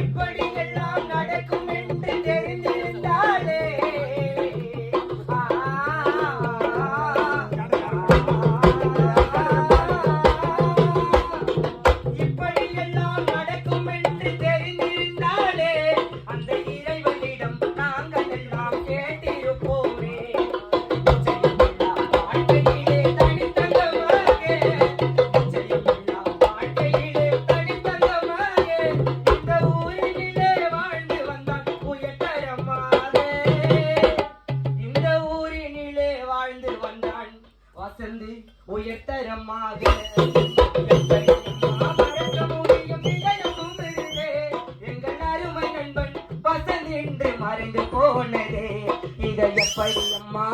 இப்படி எல்லாம் நடக்கும் என்று தெரிந்திருந்தாலே இப்படி எல்லாம் நடக்கும் என்று தெரிந்திருந்தாலே அந்த இறைவனிடம் நாங்கள் எல்லாம் கேட்டிருப்போமே. வாழ்க்கையிலே தனித்தங்கமாக வாழ்க்கையிலே தனித்தங்கமாக இந்த ஊரினிலே வாழ்ந்து வந்தான் உயர்தரமாக. இந்த ஊரினிலே வாழ்ந்து வந்தான் வசந்தி உயர்தரமாக. மறக்க முடியும் இதயமும் இருந்தே எங்கள் அருமை நண்பன் வசந்த் என்று மறைந்து போனதே. இதை எப்படி அம்மா